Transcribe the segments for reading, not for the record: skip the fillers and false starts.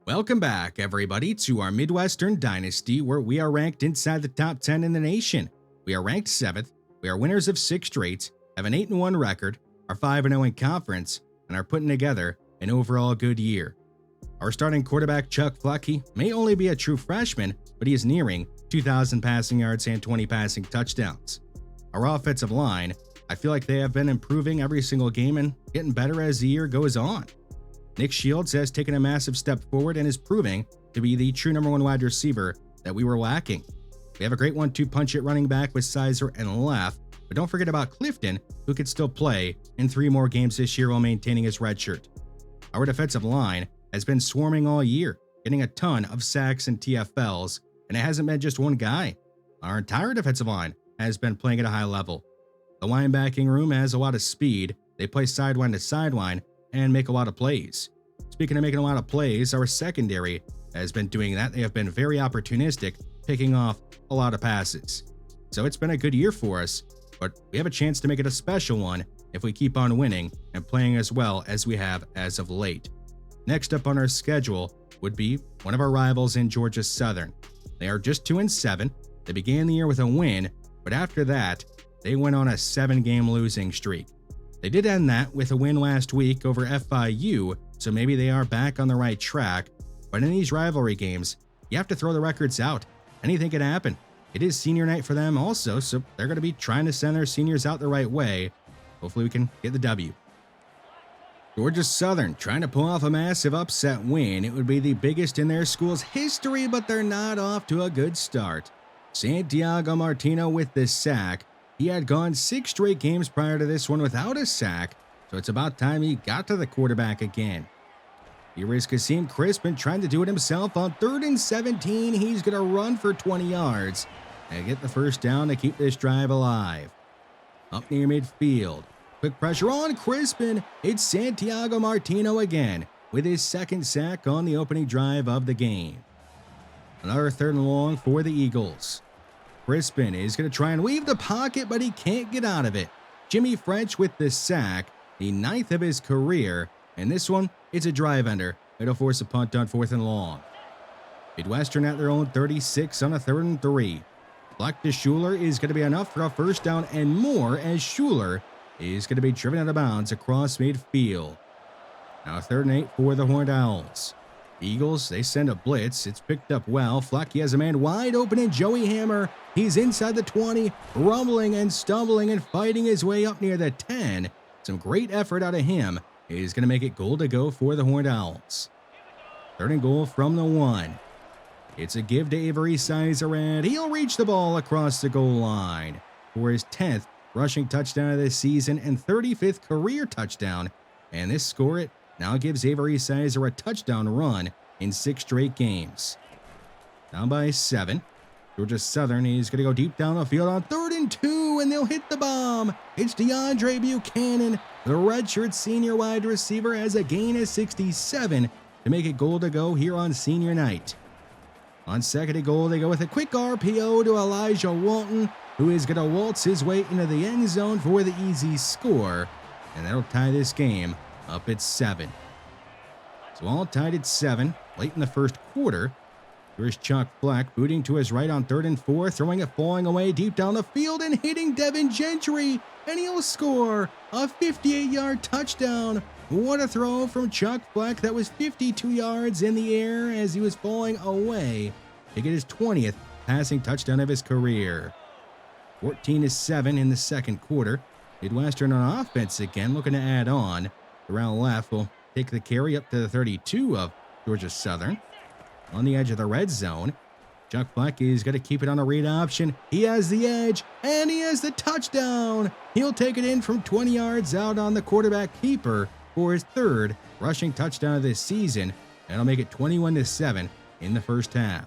Welcome back, everybody, to our Midwestern Dynasty, where we are ranked inside the top 10 in the nation. We are ranked 7th, we are winners of 6 straight, have an 8-1 record, are 5-0 in conference, and are putting together an overall good year. Our starting quarterback, Chuck Flucky, may only be a true freshman, but he is nearing 2,000 passing yards and 20 passing touchdowns. Our offensive line, I feel like they have been improving every single game and getting better as the year goes on. Nick Shields has taken a massive step forward and is proving to be the true number 1 wide receiver that we were lacking. We have a great 1-2 punch at running back with Sizer and Leff, but don't forget about Clifton, who could still play in 3 more games this year while maintaining his red shirt. Our defensive line has been swarming all year, getting a ton of sacks and TFLs, and it hasn't been just one guy. Our entire defensive line has been playing at a high level. The linebacking room has a lot of speed, they play sideline to sideline, and make a lot of plays. Speaking of making a lot of plays, our secondary has been doing that. They have been very opportunistic, picking off a lot of passes. So it's been a good year for us, but we have a chance to make it a special one if we keep on winning and playing as well as we have as of late. Next up on our schedule would be one of our rivals in Georgia Southern. They are just 2-7. They began the year with a win, but after that, they went on a 7-game losing streak. They did end that with a win last week over FIU, so maybe they are back on the right track, but in these rivalry games, you have to throw the records out. Anything can happen. It is senior night for them also, so they're going to be trying to send their seniors out the right way. Hopefully we can get the W. Georgia Southern trying to pull off a massive upset win. It would be the biggest in their school's history, but they're not off to a good start. Santiago Martino with the sack. He had gone 6 straight games prior to this one without a sack, so it's about time he got to the quarterback again. Here is Kasim Crispin trying to do it himself on 3rd and 17. He's going to run for 20 yards and get the first down to keep this drive alive. Up near midfield. Quick pressure on Crispin. It's Santiago Martino again with his 2nd sack on the opening drive of the game. Another 3rd and long for the Eagles. Crispin is going to try and weave the pocket, but he can't get out of it. Jimmy French with the sack, the 9th of his career, and this one, it's a drive ender. It'll force a punt on 4th and long. Midwestern at their own 36 on a 3rd and 3. Block to Schuler is going to be enough for a first down and more, as Schuler is going to be driven out of bounds across midfield. Now 3rd and 8 for the Horned Owls. Eagles, they send a blitz. It's picked up well. Flucky has a man wide open, and Joey Hammer, he's inside the 20, rumbling and stumbling and fighting his way up near the 10. Some great effort out of him. He's going to make it goal to go for the Horned Owls. 3rd and goal from the 1. It's a give to Avery Sizer, and he'll reach the ball across the goal line for his 10th rushing touchdown of the season and 35th career touchdown. And this score, it now gives Avery Sizer a touchdown run in 6 straight games. Down by 7. Georgia Southern is going to go deep down the field on 3rd and 2, and they'll hit the bomb. It's DeAndre Buchanan, the redshirt senior wide receiver, has a gain of 67 to make it goal to go here on senior night. On 2nd and goal, they go with a quick RPO to Elijah Walton, who is going to waltz his way into the end zone for the easy score, and that'll tie this game up at 7. So all tied at 7 late in the first quarter. Here's Chuck Fleck booting to his right on 3rd and 4, throwing it falling away deep down the field and hitting Devin Gentry, and he'll score a 58-yard touchdown. What a throw from Chuck Fleck. That was 52 yards in the air as he was falling away to get his 20th passing touchdown of his career. 14-7 in the second quarter. Midwestern on offense again, looking to add on. Terrell Leff will take the carry up to the 32 of Georgia Southern. On the edge of the red zone, Chuck Fleck is going to keep it on a read option. He has the edge, and he has the touchdown. He'll take it in from 20 yards out on the quarterback keeper for his 3rd rushing touchdown of this season. That'll make it 21-7 in the first half.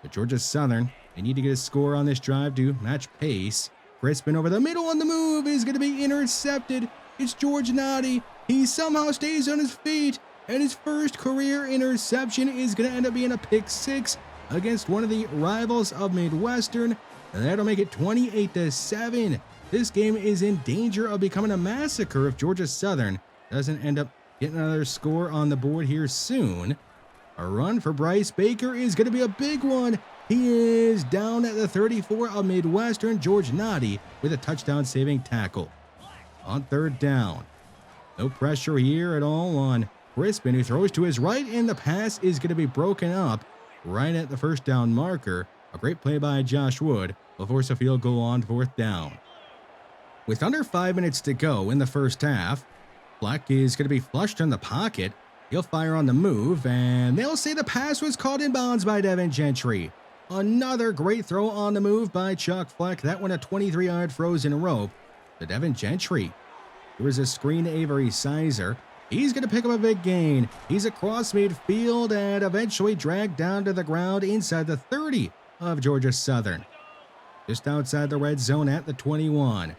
But Georgia Southern, they need to get a score on this drive to match pace. Crispin over the middle on the move is going to be intercepted. It's George Noddy. He somehow stays on his feet, and his first career interception is going to end up being a pick 6 against one of the rivals of Midwestern. And that'll make it 28-7. This game is in danger of becoming a massacre if Georgia Southern doesn't end up getting another score on the board here soon. A run for Bryce Baker is going to be a big one. He is down at the 34 of Midwestern. George Noddy with a touchdown-saving tackle. On third down. No pressure here at all on Crispin, who throws to his right, and the pass is going to be broken up right at the first down marker. A great play by Josh Wood will force a field goal on fourth down. With under 5 minutes to go in the first half, Fleck is going to be flushed in the pocket. He'll fire on the move, and they'll say the pass was caught in bounds by Devin Gentry. Another great throw on the move by Chuck Fleck. That one a 23-yard frozen rope to Devin Gentry. There was a screen to Avery Sizer. He's going to pick up a big gain. He's across midfield and eventually dragged down to the ground inside the 30 of Georgia Southern. Just outside the red zone at the 21.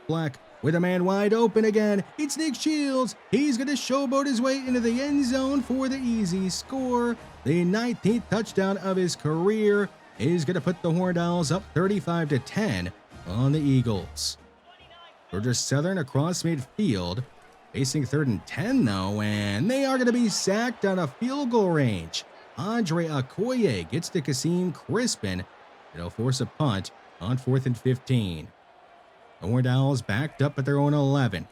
Fleck with a man wide open again. It's Nick Shields. He's going to showboat his way into the end zone for the easy score. The 19th touchdown of his career is going to put the Horned Owls up 35-10 on the Eagles. Georgia Southern across midfield, facing 3rd and 10 though, and they are going to be sacked out of field goal range. Andre Okoye gets to Kasim Crispin. It'll force a punt on 4th and 15. The Horned Owls backed up at their own 11.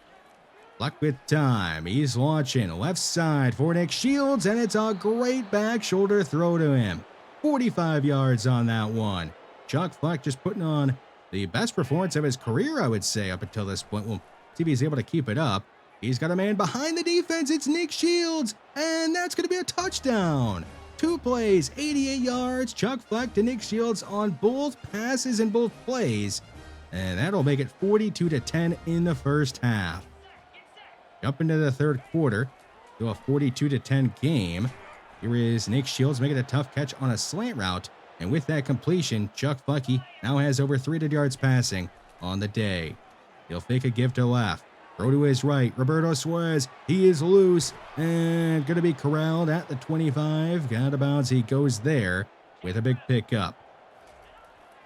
Fleck with time. He's launching left side for Nick Shields, and it's a great back shoulder throw to him. 45 yards on that one. Chuck Fleck just putting on the best performance of his career, I would say, up until this point. We'll see if he's able to keep it up. He's got a man behind the defense. It's Nick Shields, and that's going to be a touchdown. 2 plays, 88 yards. Chuck Fleck to Nick Shields on both passes and both plays. And that'll make it 42-10 in the first half. Jump into the third quarter to a 42-10 game. Here is Nick Shields making a tough catch on a slant route. And with that completion, Chuck Fleck now has over 300 yards passing on the day. He'll fake a give to left. Throw to his right. Roberto Suarez, he is loose and going to be corralled at the 25. Out of bounds he goes there with a big pickup.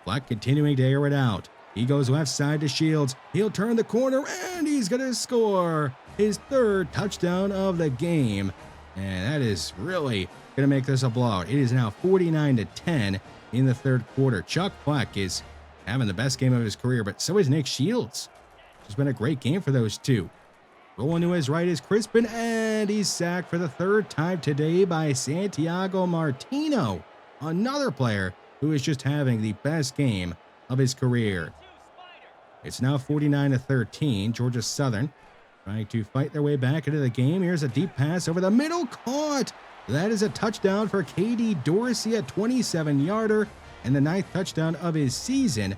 Fleck continuing to air it out. He goes left side to Shields. He'll turn the corner, and he's going to score his 3rd touchdown of the game. And that is really going to make this a blowout. It is now 49-10 in the third quarter. Chuck Fleck is having the best game of his career, but so is Nick Shields. It's been a great game for those two. Rolling to his right is Crispin, and he's sacked for the 3rd time today by Santiago Martino, another player who is just having the best game of his career. It's now 49-13. Georgia Southern trying to fight their way back into the game. Here's a deep pass over the middle, caught. That is a touchdown for KD Dorsey, a 27-yarder, and the 9th touchdown of his season.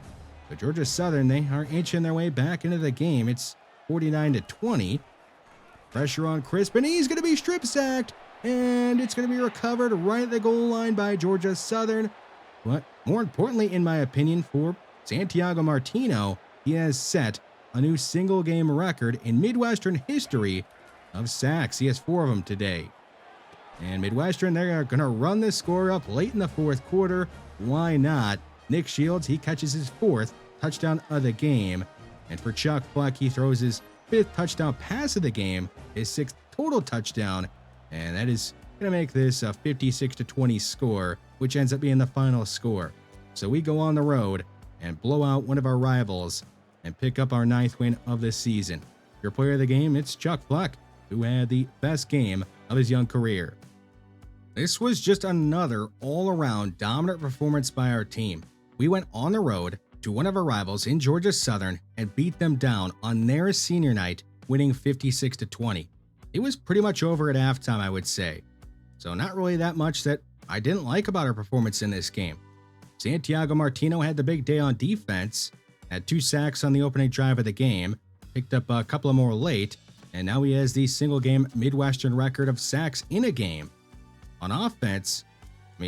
But Georgia Southern, they are inching their way back into the game. It's 49-20. Pressure on Crispin. He's going to be strip sacked, and it's going to be recovered right at the goal line by Georgia Southern. But more importantly, in my opinion, for Santiago Martino, he has set a new single-game record in Midwestern history of sacks. He has 4 of them today. And Midwestern, they're going to run this score up late in the fourth quarter. Why not? Nick Shields, he catches his 4th touchdown of the game. And for Chuck Fleck, he throws his 5th touchdown pass of the game, his 6th total touchdown. And that is going to make this a 56-20 score, which ends up being the final score. So we go on the road and blow out one of our rivals and pick up our 9th win of the season. Your player of the game, it's Chuck Fleck, who had the best game of his young career. This was just another all-around dominant performance by our team. We went on the road to one of our rivals in Georgia Southern and beat them down on their senior night, winning 56-20. It was pretty much over at halftime, I would say. So not really that much that I didn't like about our performance in this game. Santiago Martino had the big day on defense, had 2 sacks on the opening drive of the game, picked up a couple of more late, and now he has the single-game Midwestern record of sacks in a game. On offense,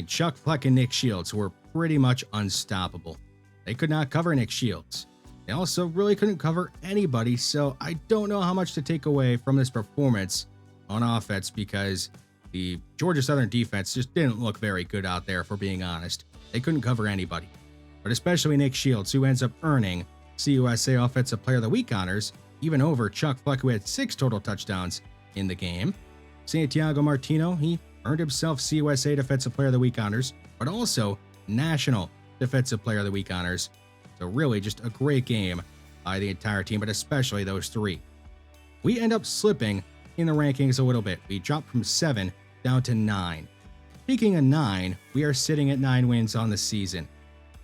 Chuck Fleck and Nick Shields were pretty much unstoppable. They could not cover Nick Shields. They also really couldn't cover anybody, so I don't know how much to take away from this performance on offense because the Georgia Southern defense just didn't look very good out there, if we're being honest. They couldn't cover anybody. But especially Nick Shields, who ends up earning CUSA Offensive Player of the Week honors, even over Chuck Fleck, who had 6 total touchdowns in the game. Santiago Martino, he earned himself CUSA Defensive Player of the Week honors, but also National Defensive Player of the Week honors. So really just a great game by the entire team, but especially those three. We end up slipping in the rankings a little bit. We dropped from 7 down to 9. Speaking of 9, we are sitting at 9 wins on the season.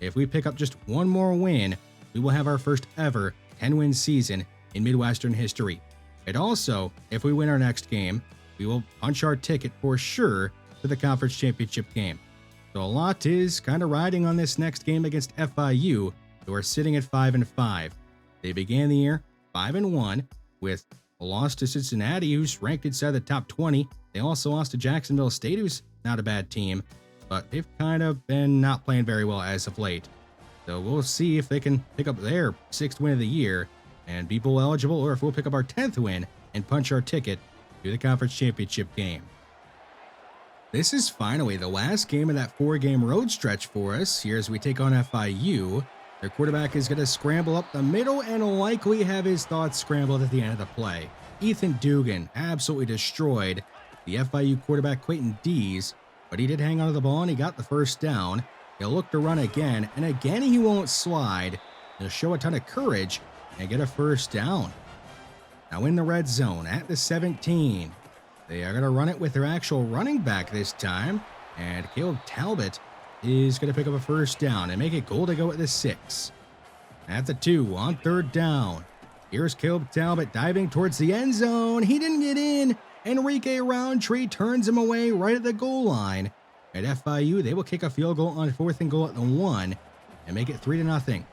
If we pick up just one more win, we will have our first ever 10-win season in Midwestern history. And also, if we win our next game, we will punch our ticket for sure to the conference championship game. So a lot is kind of riding on this next game against FIU, who are sitting at 5-5. They began the year 5-1 with a loss to Cincinnati, who's ranked inside the top 20. They also lost to Jacksonville State, who's not a bad team, but they've kind of been not playing very well as of late. So we'll see if they can pick up their 6th win of the year and be bowl eligible, or if we'll pick up our 10th win and punch our ticket to the conference championship game. This is finally the last game of that 4-game road stretch for us here as we take on FIU. Their quarterback is going to scramble up the middle and likely have his thoughts scrambled at the end of the play. Ethan Dugan absolutely destroyed the FIU quarterback Quayton Dees, but he did hang on to the ball and he got the first down. He'll look to run again, and again he won't slide. He'll show a ton of courage and get a first down. Now in the red zone at the 17. They are going to run it with their actual running back this time, and Caleb Talbot is going to pick up a first down and make it goal to go at the 6. At the 2 on 3rd down. Here's Caleb Talbot diving towards the end zone. He didn't get in. Enrique Roundtree turns him away right at the goal line. At FIU, they will kick a field goal on 4th and goal at the 1 and make it 3-0.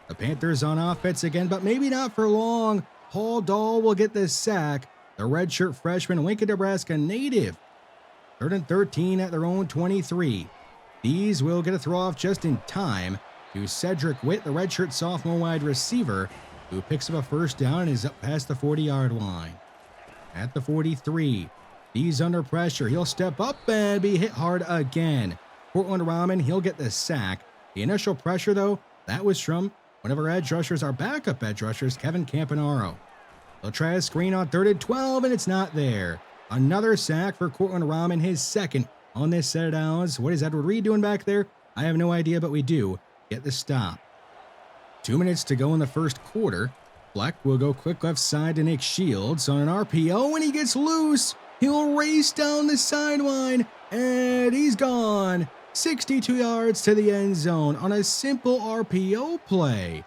The Panthers on offense again, but maybe not for long. Paul Dahl will get the sack. The redshirt freshman, Lincoln, Nebraska native. 3rd and 13 at their own 23. These will get a throw off just in time to Cedric Witt, the redshirt sophomore wide receiver, who picks up a first down and is up past the 40-yard line. At the 43, he's under pressure. He'll step up and be hit hard again. Portland Rahman, he'll get the sack. The initial pressure, though, that was from one of our edge rushers, our backup edge rushers, Kevin Campanaro. They'll try a screen on 3rd and 12, and it's not there. Another sack for Cortland Rahman, his second on this set of downs. What is Edward Reed doing back there? I have no idea, but we do get the stop. 2 minutes to go in the first quarter. Fleck will go quick left side to Nick Shields on an RPO, and he gets loose. He'll race down the sideline, and he's gone. 62 yards to the end zone on a simple RPO play.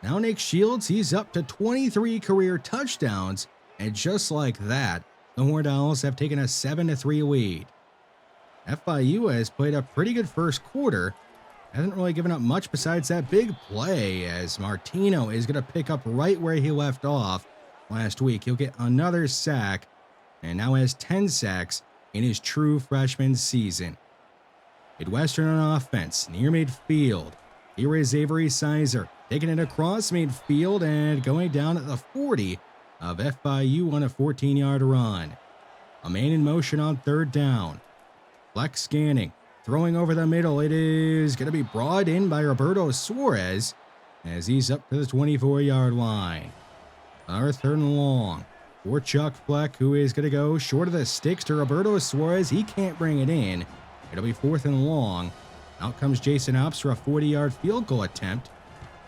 Now Nick Shields, he's up to 23 career touchdowns, and just like that, the Horned Owls have taken a 7-3 lead. FIU has played a pretty good first quarter, hasn't really given up much besides that big play, as Martino is going to pick up right where he left off last week. He'll get another sack, and now has 10 sacks in his true freshman season. Midwestern on offense, near midfield. Here is Avery Sizer, taking it across midfield and going down at the 40 of FIU on a 14-yard run. A man in motion on 3rd down. Flex scanning, throwing over the middle. It is going to be brought in by Roberto Suarez as he's up to the 24-yard line. Our 3rd and long for Chuck Fleck, who is going to go short of the sticks to Roberto Suarez. He can't bring it in. It'll be 4th and long. Out comes Jason Ops for a 40-yard field goal attempt.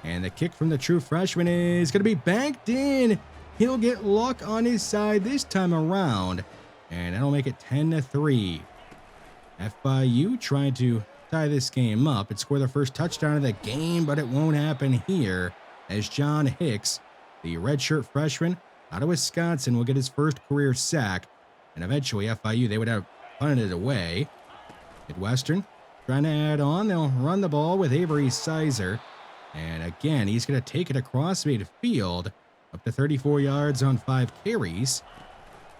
And the kick from the true freshman is going to be banked in. He'll get luck on his side this time around. And that'll make it 10-3. FIU trying to tie this game up and score the first touchdown of the game, but it won't happen here as John Hicks, the redshirt freshman out of Wisconsin, will get his first career sack. And eventually FIU, they would have punted it away. Midwestern trying to add on. They'll run the ball with Avery Sizer. And again, he's going to take it across midfield up to 34 yards on 5 carries.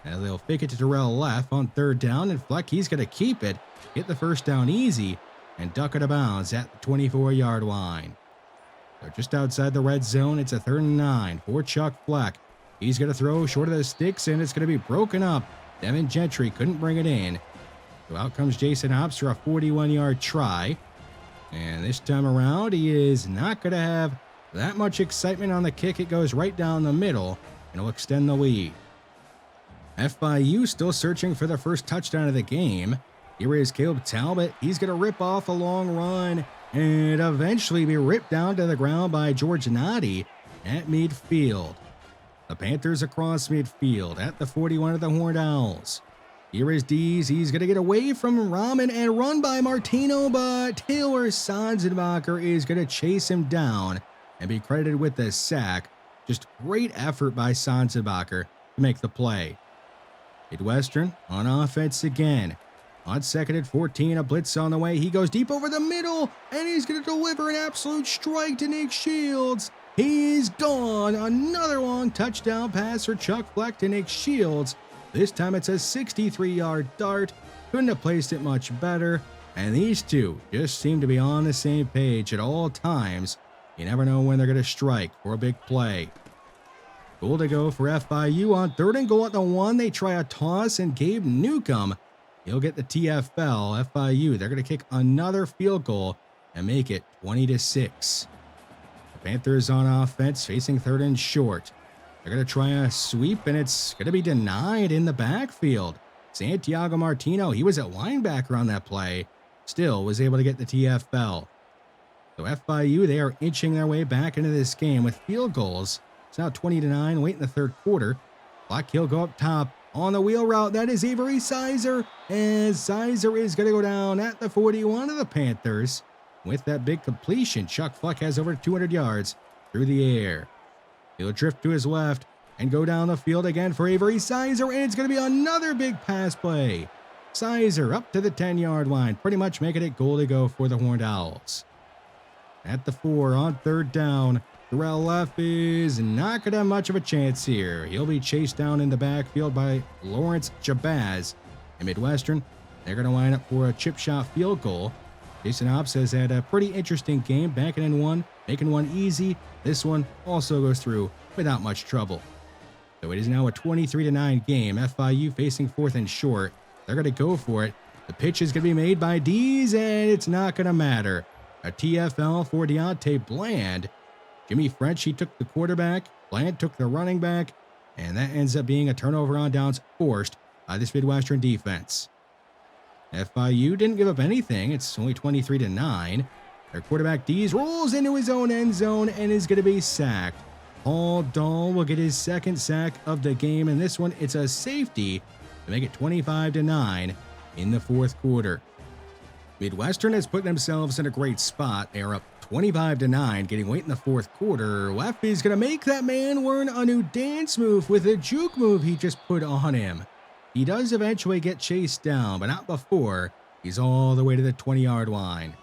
And they'll fake it to Terrell Leff on 3rd down. And Fleck, he's going to keep it, get the first down easy, and duck it out of bounds at the 24-yard line. They're just outside the red zone. It's a 3rd and 9 for Chuck Fleck. He's going to throw short of the sticks, and it's going to be broken up. Devin Gentry couldn't bring it in. So out comes Jason Hobbs for a 41-yard try. And this time around, he is not going to have that much excitement on the kick. It goes right down the middle, and it'll extend the lead. FIU still searching for the first touchdown of the game. Here is Caleb Talbot. He's going to rip off a long run and eventually be ripped down to the ground by George Nadi at midfield. The Panthers across midfield at the 41 of the Horned Owls. Here is Dees. He's going to get away from Rahman and run by Martino, but Taylor Sanzenbacher is going to chase him down and be credited with the sack. Just great effort by Sanzenbacher to make the play. Midwestern on offense again. On second and 14, a blitz on the way. He goes deep over the middle, and he's going to deliver an absolute strike to Nick Shields. He's gone. Another long touchdown pass for Chuck Fleck to Nick Shields. This time it's a 63-yard dart. Couldn't have placed it much better. And these two just seem to be on the same page at all times. You never know when they're going to strike for a big play. Goal to go for FIU on third and goal at the 1. They try a toss, and Gabe Newcomb, he'll get the TFL. FIU, they're going to kick another field goal and make it 20-6. The Panthers on offense facing third and short. They're going to try a sweep, and it's going to be denied in the backfield. Santiago Martino, he was at linebacker on that play, still was able to get the TFL. So FIU, they are inching their way back into this game with field goals. It's now 20-9, late in the third quarter. Black Hill go up top on the wheel route. That is Avery Sizer, and Sizer is going to go down at the 41 of the Panthers. With that big completion, Chuck Fleck has over 200 yards through the air. He'll drift to his left and go down the field again for Avery Sizer, and it's going to be another big pass play. Sizer up to the 10-yard line, pretty much making it goal to go for the Horned Owls. At the 4 on third down, Terrell Leff is not going to have much of a chance here. He'll be chased down in the backfield by Lawrence Jabaz. And Midwestern, they're going to line up for a chip shot field goal. Jason Ops has had a pretty interesting game, banking in one, making one easy. This one also goes through without much trouble. So it is now a 23-9 game. FIU facing fourth and short. They're going to go for it. The pitch is going to be made by Dees, and it's not going to matter. A TFL for Deontay Bland. Jimmy French, he took the quarterback. Bland took the running back. And that ends up being a turnover on downs forced by this Midwestern defense. FIU didn't give up anything. It's only 23-9. Their quarterback Dees rolls into his own end zone and is going to be sacked. Paul Dahl will get his second sack of the game, and this one, it's a safety to make it 25-9 in the fourth quarter. Midwestern has put themselves in a great spot. They are up 25-9, getting late in the fourth quarter. Leff is going to make that man learn a new dance move with a juke move he just put on him. He does eventually get chased down, but not before he's all the way to the 20-yard line.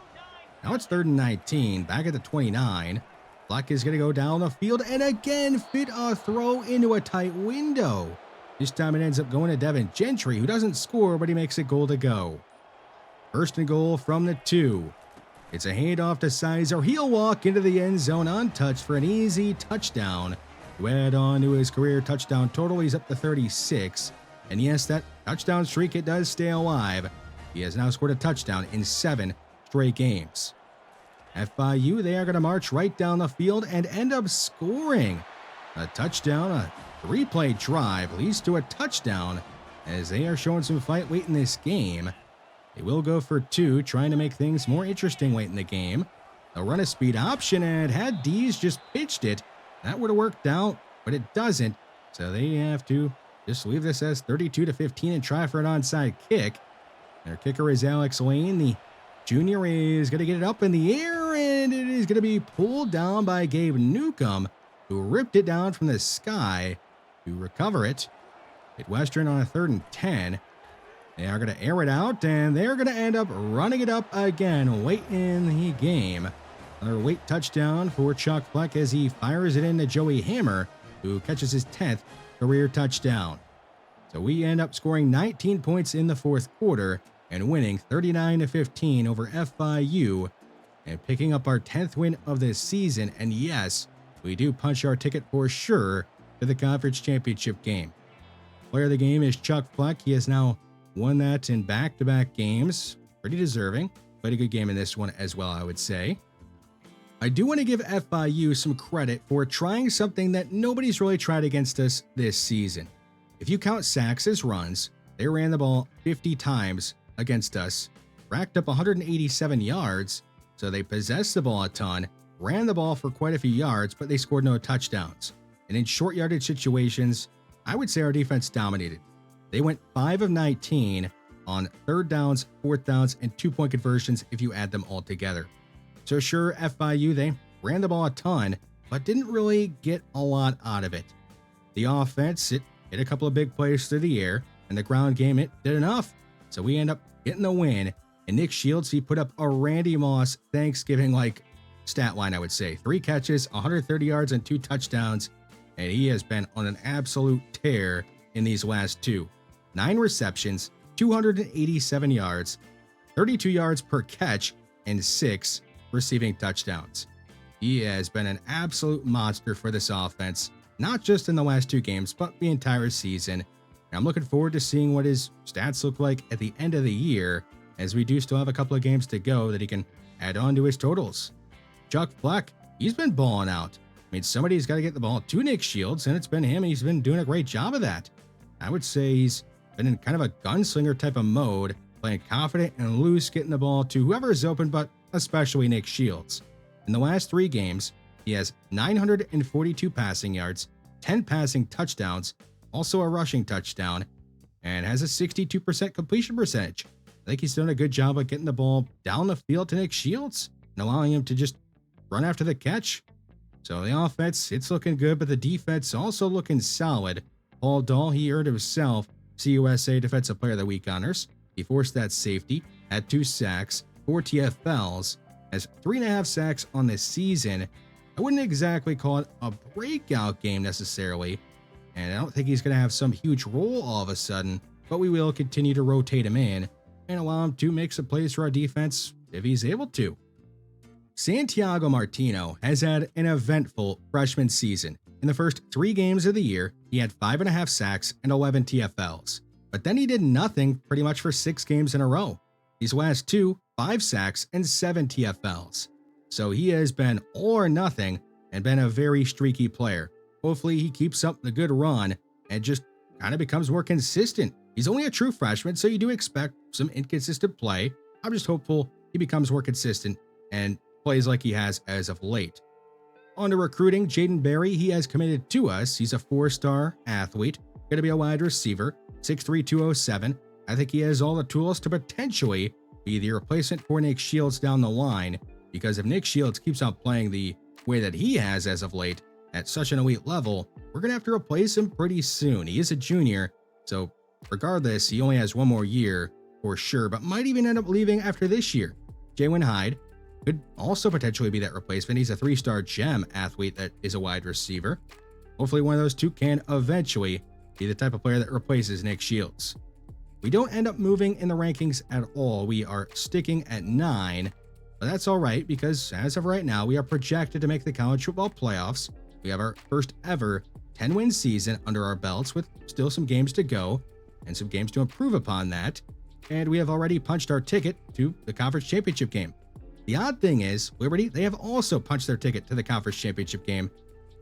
Now it's 3rd and 19, back at the 29. Black is going to go down the field and again fit a throw into a tight window. This time it ends up going to Devin Gentry, who doesn't score, but he makes it goal to go. 1st and goal from the 2. It's a handoff to Sizer. He'll walk into the end zone untouched for an easy touchdown to add on to his career touchdown total. He's up to 36. And yes, that touchdown streak, it does stay alive. He has now scored a touchdown in 7 straight games. FIU, they are going to march right down the field and end up scoring a touchdown. A 3-play drive leads to a touchdown as they are showing some fight late in this game. They will go for 2, trying to make things more interesting late in the game. They'll run a speed option, and had Dees just pitched it, that would have worked out, but it doesn't. So they have to just leave this as 32-15 and try for an onside kick. Their kicker is Alex Lane. The junior is going to get it up in the air, and it is going to be pulled down by Gabe Newcomb, who ripped it down from the sky to recover it. Midwestern on a 3rd and 10. They are going to air it out, and they're going to end up running it up again late in the game. Another late touchdown for Chuck Fleck as he fires it into Joey Hammer, who catches his 10th career touchdown. So we end up scoring 19 points in the fourth quarter and winning 39-15 over FIU and picking up our 10th win of this season. And yes, we do punch our ticket for sure to the conference championship game. Player of the game is Chuck Fleck. He has now won that in back-to-back games. Pretty deserving. Played a good game in this one as well, I would say. I do want to give FIU some credit for trying something that nobody's really tried against us this season. If you count sacks as runs, they ran the ball 50 times against us, racked up 187 yards, so they possessed the ball a ton, ran the ball for quite a few yards, but they scored no touchdowns. And in short yardage situations, I would say our defense dominated. They went 5 of 19 on third downs, fourth downs, and 2-point conversions if you add them all together. So sure, FIU, they ran the ball a ton, but didn't really get a lot out of it. The offense, it hit a couple of big plays through the air, and the ground game, it did enough. So we end up getting the win. And Nick Shields, he put up a Randy Moss Thanksgiving-like stat line, I would say. 3 catches, 130 yards, and 2 touchdowns. And he has been on an absolute tear in these last 2. 9 receptions, 287 yards, 32 yards per catch, and 6 receiving touchdowns. He has been an absolute monster for this offense, not just in the last 2 games, but the entire season. And I'm looking forward to seeing what his stats look like at the end of the year, as we do still have a couple of games to go that he can add on to his totals. Chuck Fleck, he's been balling out. I mean, somebody's got to get the ball to Nick Shields, and it's been him, and he's been doing a great job of that. I would say he's been in kind of a gunslinger type of mode, playing confident and loose, getting the ball to whoever is open, but especially Nick Shields. In the last 3 games, he has 942 passing yards, 10 passing touchdowns, also a rushing touchdown, and has a 62% completion percentage. I think he's done a good job of getting the ball down the field to Nick Shields and allowing him to just run after the catch. So the offense, it's looking good, but the defense also looking solid. Paul Dahl, he earned himself CUSA Defensive Player of the Week honors. He forced that safety, had 2 sacks, 4 TFLs, has 3.5 sacks on this season. I wouldn't exactly call it a breakout game necessarily, and I don't think he's going to have some huge role all of a sudden, but we will continue to rotate him in and allow him to make some plays for our defense if he's able to. Santiago Martino has had an eventful freshman season. In the first 3 games of the year, he had 5.5 sacks and 11 TFLs. But then he did nothing pretty much for 6 games in a row. These last 2, 5 sacks and 7 TFLs. So he has been all or nothing and been a very streaky player. Hopefully he keeps up the good run and just kind of becomes more consistent. He's only a true freshman, so you do expect some inconsistent play. I'm just hopeful he becomes more consistent and plays like he has as of late. On to recruiting, Jaden Berry, he has committed to us. He's a 4-star athlete, going to be a wide receiver, 6'3", 207. I think he has all the tools to potentially be the replacement for Nick Shields down the line, because if Nick Shields keeps on playing the way that he has as of late at such an elite level, we're going to have to replace him pretty soon. He is a junior, so regardless, he only has 1 more year for sure, but might even end up leaving after this year. Jalen Hyde could also potentially be that replacement. He's a 3-star gem athlete that is a wide receiver. Hopefully one of those 2 can eventually be the type of player that replaces Nick Shields. We don't end up moving in the rankings at all. We are sticking at 9, but that's all right because as of right now, we are projected to make the college football playoffs. We have our first ever 10-win season under our belts with still some games to go and some games to improve upon that. And we have already punched our ticket to the conference championship game. The odd thing is, Liberty, they have also punched their ticket to the conference championship game.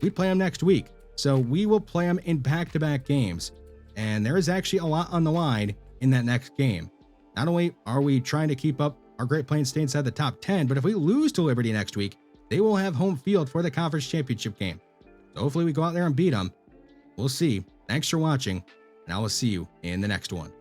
We play them next week, so we will play them in back-to-back games. And there is actually a lot on the line in that next game. Not only are we trying to keep up our Great Plains stay inside the top 10, but if we lose to Liberty next week, they will have home field for the conference championship game. So hopefully we go out there and beat them. We'll see. Thanks for watching, and I will see you in the next one.